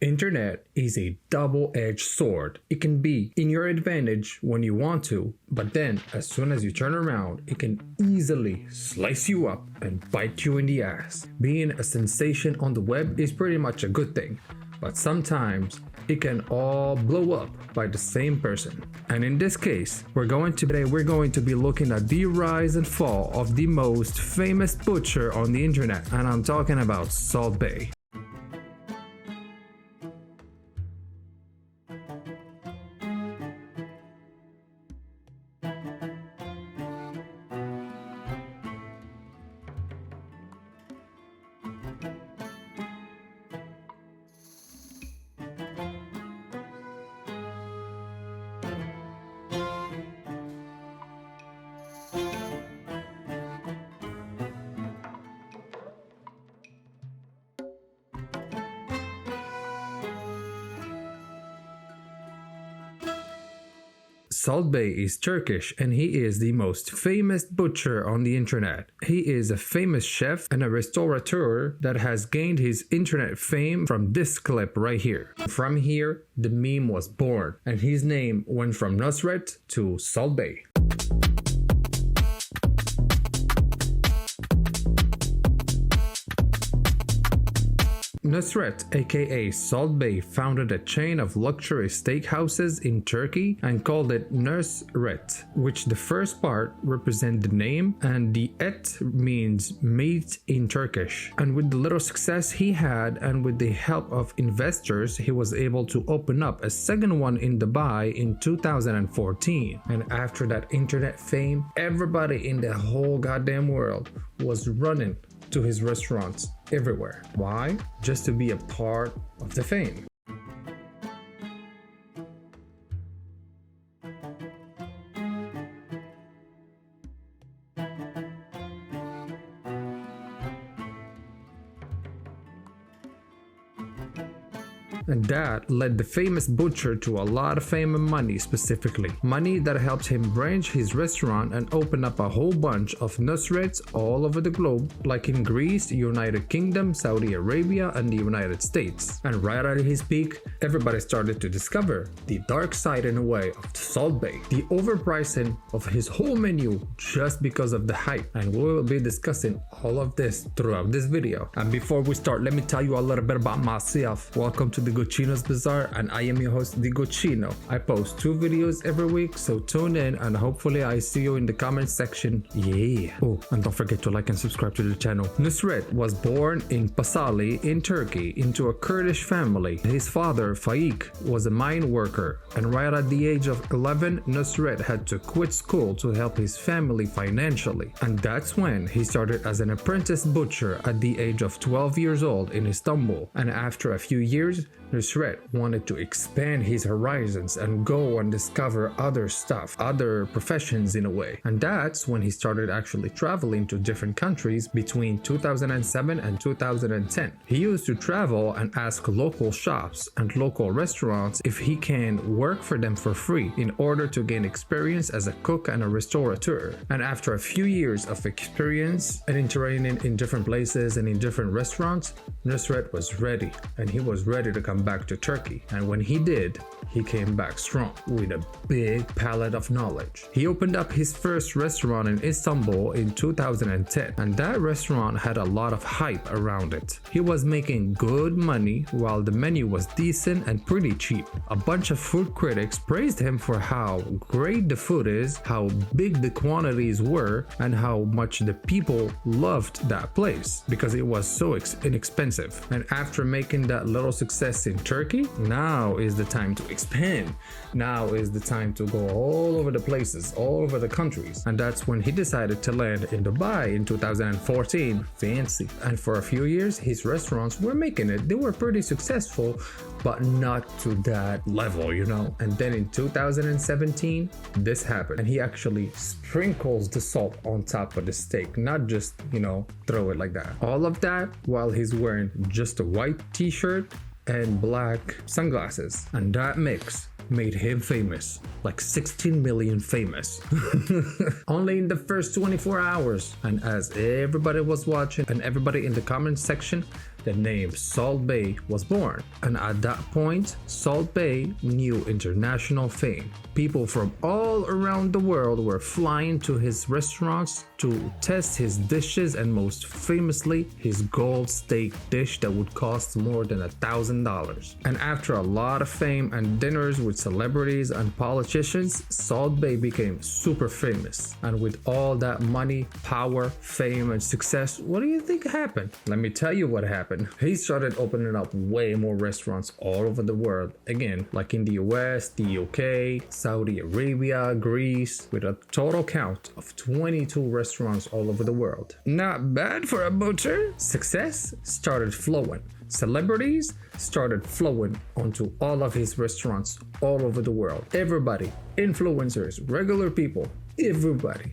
Internet is a double-edged sword. It can be in your advantage when you want to, but then as soon as you turn around, it can easily slice you up and bite you in the ass. Being a sensation on the web is pretty much a good thing, but sometimes it can all blow up by the same person. And in this case, we're going to be looking at the rise and fall of the most famous butcher on the internet, and I'm talking about Salt Bae. Salt Bae is Turkish and he is the most famous butcher on the internet. He is a famous chef and a restaurateur that has gained his internet fame from this clip right here. From here, the meme was born and his name went from Nusr-et to Salt Bae. Nusr-et, aka Salt Bae, founded a chain of luxury steakhouses in Turkey and called it Nusr-et, which the first part represents the name and the et means meat in Turkish. And with the little success he had and with the help of investors, he was able to open up a second one in Dubai in 2014. And after that internet fame, everybody in the whole goddamn world was running to his restaurants everywhere. Why? Just to be a part of the fame. And that led the famous butcher to a lot of fame and money, specifically. Money that helped him branch his restaurant and open up a whole bunch of Nusrets all over the globe, like in Greece, United Kingdom, Saudi Arabia, and the United States. And right at his peak, everybody started to discover the dark side in a way of Salt Bae, the overpricing of his whole menu just because of the hype. And we will be discussing all of this throughout this video. And before we start, let me tell you a little bit about myself. Welcome to the Gochino's Bazaar, and I am your host, the Gochino. I post 2 videos every week, so tune in and hopefully I see you in the comment section. Yeah. Oh, and don't forget to like and subscribe to the channel. Nusr-et was born in Pasali in Turkey into a Kurdish family. His father, Faik, was a mine worker, and right at the age of 11, Nusr-et had to quit school to help his family financially. And that's when he started as an apprentice butcher at the age of 12 years old in Istanbul. And after a few years, Nusr-et wanted to expand his horizons and go and discover other stuff, other professions in a way. And that's when he started actually traveling to different countries between 2007 and 2010. He used to travel and ask local shops and local restaurants if he can work for them for free in order to gain experience as a cook and a restaurateur. And after a few years of experience and training in different places and in different restaurants, Nusr-et was ready, and he was ready to come back to Turkey. And when he did, he came back strong with a big palette of knowledge. He opened up his first restaurant in Istanbul in 2010, and that restaurant had a lot of hype around it. He was making good money while the menu was decent and pretty cheap. A bunch of food critics praised him for how great the food is, how big the quantities were, and how much the people loved that place because it was so inexpensive. And after making that little success in Turkey, now is the time to expand. Now is the time to go all over the places, all over the countries. And that's when he decided to land in Dubai in 2014. Fancy. And for a few years, his restaurants were making it. They were pretty successful, but not to that level, you know. And then in 2017, this happened. And he actually sprinkles the salt on top of the steak, not just, you know, throw it like that. All of that while he's wearing just a white t-shirt and black sunglasses. And that mix made him famous, like 16 million famous. Only in the first 24 hours. And as everybody was watching and everybody in the comment section the name Salt Bae was born. And at that point, Salt Bae knew international fame. People from all around the world were flying to his restaurants to test his dishes, and most famously, his gold steak dish that would cost more than $1,000. And after a lot of fame and dinners with celebrities and politicians, Salt Bae became super famous. And with all that money, power, fame, and success, what do you think happened? Let me tell you what happened. He started opening up way more restaurants all over the world. Again, like in the US, the UK, Saudi Arabia, Greece, with a total count of 22 restaurants all over the world. Not bad for a butcher. Success started flowing. Celebrities started flowing onto all of his restaurants all over the world. Everybody, influencers, regular people, everybody.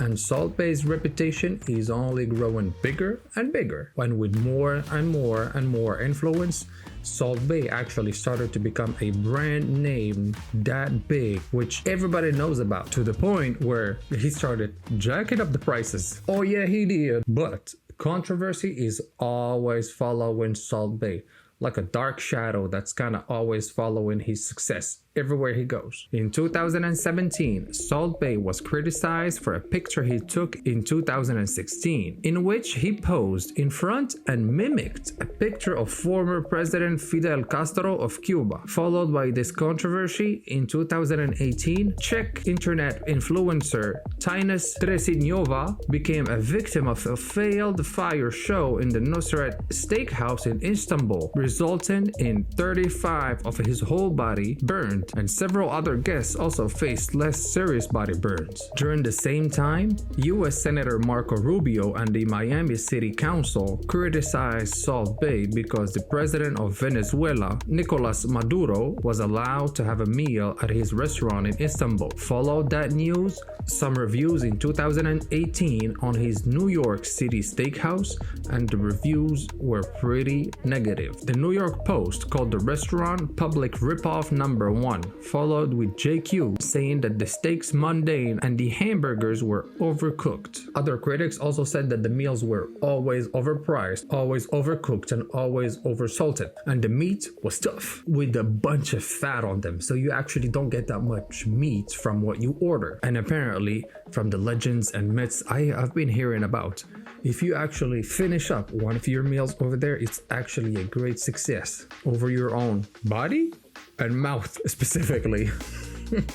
And Salt Bae's reputation is only growing bigger and bigger. And with more and more and more influence, Salt Bae actually started to become a brand name that big, which everybody knows about, to the point where he started jacking up the prices. Oh yeah, he did. But controversy is always following Salt Bae, like a dark shadow that's kind of always following his success everywhere he goes. In 2017, Salt Bae was criticized for a picture he took in 2016, in which he posed in front and mimicked a picture of former President Fidel Castro of Cuba. Followed by this controversy, in 2018, Czech internet influencer Tinus Tresinova became a victim of a failed fire show in the Nusr-et steakhouse in Istanbul, resulting in 35 of his whole body burned, and several other guests also faced less serious body burns. During the same time, US Senator Marco Rubio and the Miami City Council criticized Salt Bae because the president of Venezuela, Nicolas Maduro, was allowed to have a meal at his restaurant in Istanbul. Followed that news, some reviews in 2018 on his New York City steakhouse, and the reviews were pretty negative. The New York Post called the restaurant public ripoff #1, followed with JQ saying that the steaks mundane and the hamburgers were overcooked. Other critics also said that the meals were always overpriced, always overcooked, and always oversalted, and the meat was tough with a bunch of fat on them, so you actually don't get that much meat from what you order. And apparently, from the legends and myths I've been hearing about, if you actually finish up one of your meals over there, it's actually a great success over your own body and mouth specifically.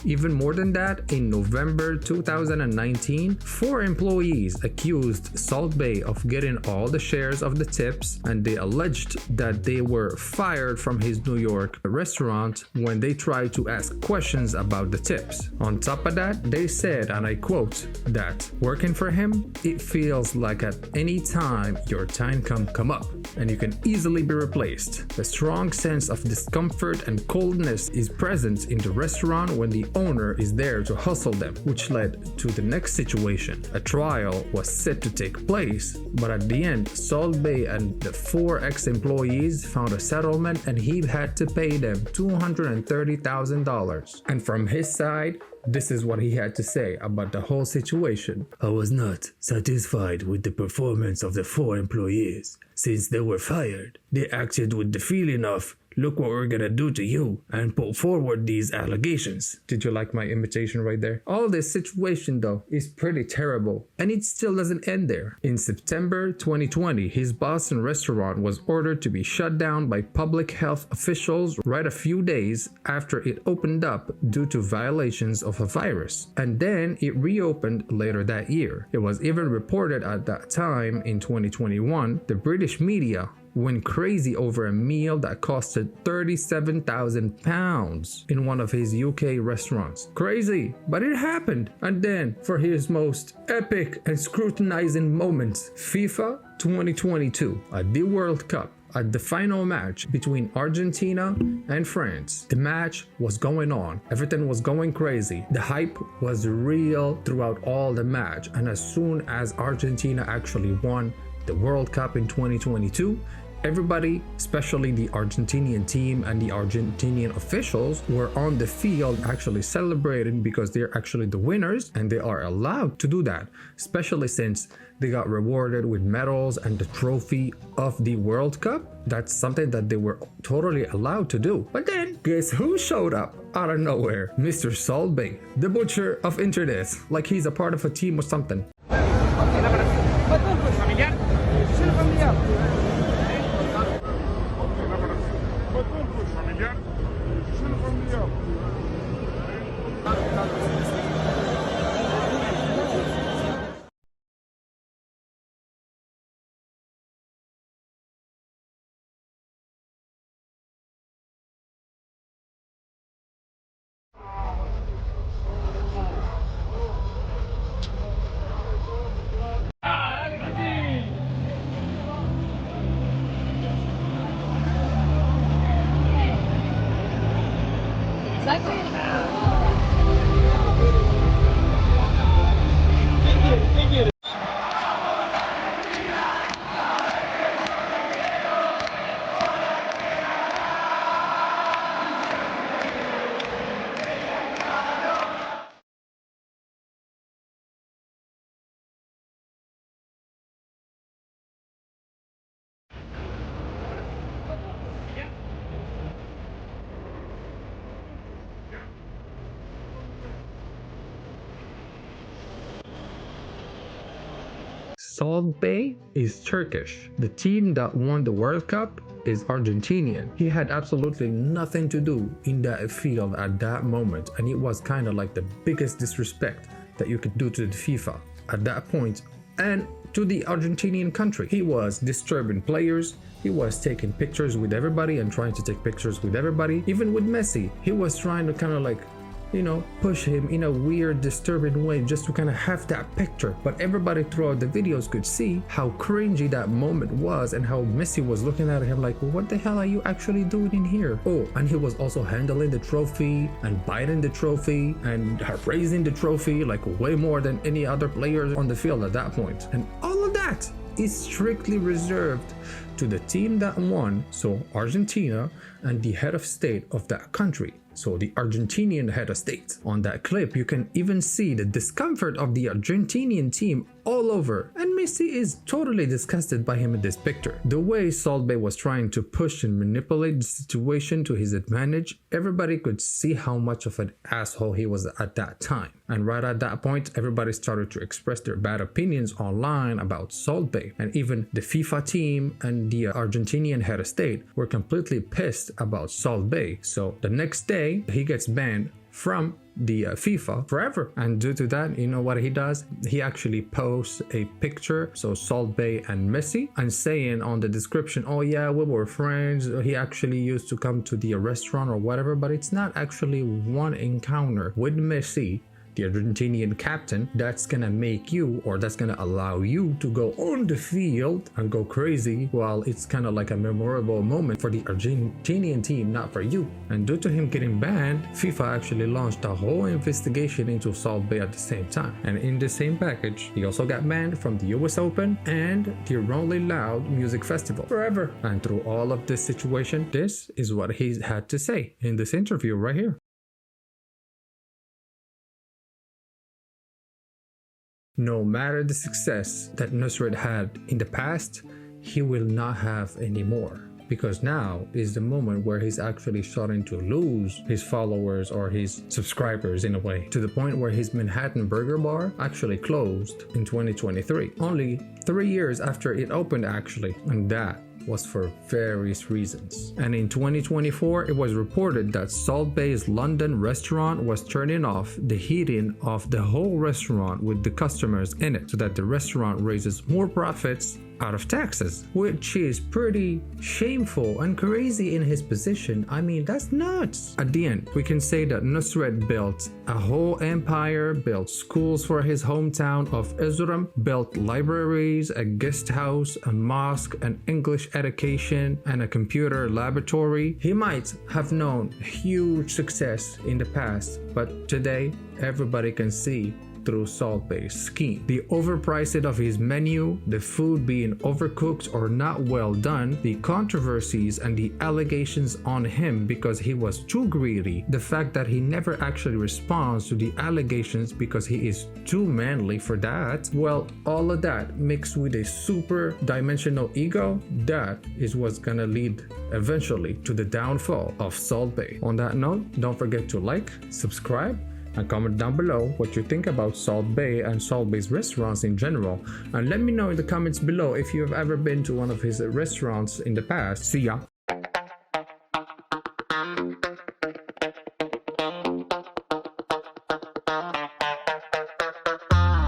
Even more than that, in November 2019, 4 employees accused Salt Bae of getting all the shares of the tips, and they alleged that they were fired from his New York restaurant when they tried to ask questions about the tips. On top of that, they said, and I quote, that working for him, it feels like at any time your time can come up and you can easily be replaced. A strong sense of discomfort and coldness is present in the restaurant when the owner is there to hustle them, which led to the next situation. A trial was set to take place, but at the end, Salt Bae and the 4 ex-employees found a settlement and he had to pay them $230,000. And from his side, this is what he had to say about the whole situation. I was not satisfied with the performance of the 4 employees. Since they were fired, they acted with the feeling of, look what we're gonna do to you, and put forward these allegations. Did you like my imitation right there? All this situation though is pretty terrible, and it still doesn't end there. In September 2020, his Boston restaurant was ordered to be shut down by public health officials right a few days after it opened up due to violations of a virus, and then it reopened later that year. It was even reported at that time in 2021, the British media went crazy over a meal that costed £37,000 in one of his UK restaurants. Crazy, but it happened. And then, for his most epic and scrutinizing moments, FIFA 2022 at the World Cup, at the final match between Argentina and France. The match was going on. Everything was going crazy. The hype was real throughout all the match. And as soon as Argentina actually won the World Cup in 2022, Everybody, especially the Argentinian team and the Argentinian officials, were on the field actually celebrating because they're actually the winners and they are allowed to do that, especially since they got rewarded with medals and the trophy of the World Cup. That's something that they were totally allowed to do. But then, guess who showed up out of nowhere? Mr. Salt Bae, the butcher of internet, like he's a part of a team or something. Salt Bae is Turkish. The team that won the World Cup is Argentinian. He had absolutely nothing to do in that field at that moment, and it was kind of like the biggest disrespect that you could do to the FIFA at that point and to the Argentinian country. He was disturbing players. He was taking pictures with everybody and trying to take pictures with everybody. Even with Messi, he was trying to kind of like, you know, push him in a weird, disturbing way just to kind of have that picture. But everybody throughout the videos could see how cringy that moment was and how Messi was looking at him like, what the hell are you actually doing in here? Oh, and he was also handling the trophy and biting the trophy and raising the trophy like way more than any other players on the field at that point. And all of that is strictly reserved to the team that won, so Argentina, and the head of state of that country. So the Argentinian head of state. On that clip, you can even see the discomfort of the Argentinian team all over, and Messi is totally disgusted by him in this picture. The way Salt Bae was trying to push and manipulate the situation to his advantage, everybody could see how much of an asshole he was at that time. And right at that point, everybody started to express their bad opinions online about Salt Bae, and even the FIFA team and the Argentinian head of state were completely pissed about Salt Bae. So the next day, he gets banned from the FIFA forever. And due to that, you know what he does? He actually posts a picture, so Salt Bae and Messi, and saying on the description, oh yeah, we were friends. He actually used to come to the restaurant or whatever, but it's not actually one encounter with Messi, the Argentinian captain, that's gonna make you, or that's gonna allow you to go on the field and go crazy, while it's kind of like a memorable moment for the Argentinian team, not for you. And due to him getting banned, FIFA actually launched a whole investigation into Salt Bae at the same time. And in the same package, he also got banned from the US Open and the Only Loud Music Festival forever. And through all of this situation, this is what he had to say in this interview right here. No matter the success that Nusr-et had in the past, he will not have any more. Because now is the moment where he's actually starting to lose his followers or his subscribers in a way, to the point where his Manhattan Burger Bar actually closed in 2023. Only 3 years after it opened actually, and that was for various reasons. And in 2024, it was reported that Salt Bae's London restaurant was turning off the heating of the whole restaurant with the customers in it, so that the restaurant raises more profits out of taxes, which is pretty shameful and crazy in his position. I mean, that's nuts. At the end, we can say that Nusr-et built a whole empire, built schools for his hometown of Erzurum, built libraries, a guest house, a mosque, an English education, and a computer laboratory. He might have known huge success in the past, but today everybody can see through Salt Bae's scheme. The overpricing of his menu, the food being overcooked or not well done, the controversies and the allegations on him because he was too greedy, the fact that he never actually responds to the allegations because he is too manly for that, well, all of that mixed with a super dimensional ego, that is what's gonna lead eventually to the downfall of Salt Bae. On that note, don't forget to like, subscribe, and comment down below what you think about Salt Bae and Salt Bae's restaurants in general, and let me know in the comments below if you have ever been to one of his restaurants in the past. See ya!